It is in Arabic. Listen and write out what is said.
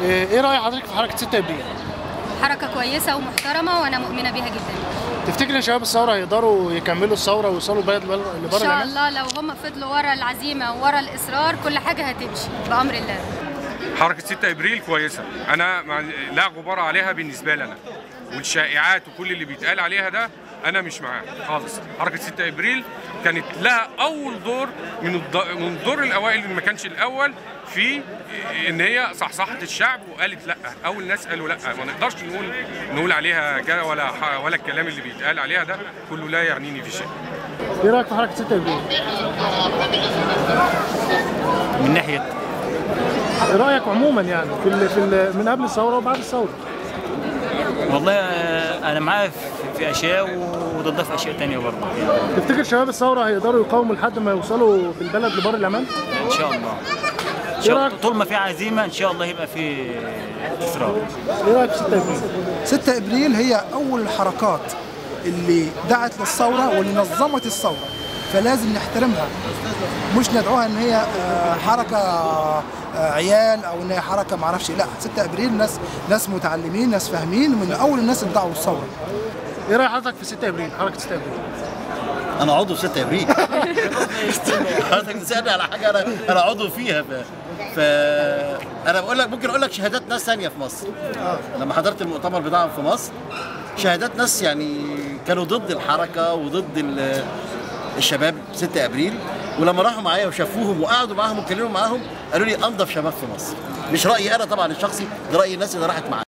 ايه رأي حضرتك في حركة 6 ابريل؟ حركة كويسة ومحترمة وأنا مؤمنة بيها جدا. تفتكر ان شباب الثورة هيقدروا يكملوا الثورة ويوصلوا البلد لبر إن شاء الأمان؟ الله لو هم فضلوا ورا العزيمة وورا الإصرار كل حاجة هتمشي بأمر الله. حركة 6 ابريل كويسة، أنا لا غبار عليها بالنسبة لنا، والشائعات وكل اللي بيتقال عليها ده أنا مش معاه خالص. حركة 6 ابريل كانت لها أول دور من الدور الأوائل، اللي ما كانش الأول، في إن هي صحصحت الشعب وقالت لا. أول ناس قالوا لا، ما نقدرش نقول عليها كده ولا الكلام اللي بيتقال عليها ده كله لا يعنيني في شيء. ايه رأيك في حركة 6 ابريل؟ من ناحية ايه رأيك عموما يعني من قبل الثورة وبعد الثورة؟ والله أنا معاه في أشياء وضدها في أشياء تانية برضه يعني. تفتكر شباب الثورة هيقدروا يقاوموا لحد ما يوصلوا بالبلد لبر الأمان؟ إن شاء الله. إن شاء الله طول ما في عزيمة إن شاء الله يبقى في إصرار. ايه رأيك في 6 ابريل؟ 6 ابريل هي اول الحركات اللي دعت للثوره واللي نظمت الثوره، فلازم نحترمها، مش ندعوها ان هي حركه عيال او ان هي حركه معرفش. لا، 6 ابريل ناس متعلمين، ناس فاهمين، من اول الناس اللي دعوا الثوره. ايه رأي حضرتك في 6 ابريل؟ حركة 6 ابريل؟ انا عضو في 6 ابريل. حضرتك بتسالني على حاجه انا عضو فيها. انا بقول لك، ممكن اقول لك شهادات ناس ثانيه في مصر. لما حضرت المؤتمر بتاعهم في مصر، شهادات ناس يعني كانوا ضد الحركه وضد الشباب 6 ابريل، ولما راحوا معايا وشافوهم وقعدوا معاهم واتكلموا معاهم قالوا لي انظف شباب في مصر. مش رايي انا طبعا الشخصي، ده راي الناس اللي راحت معايا.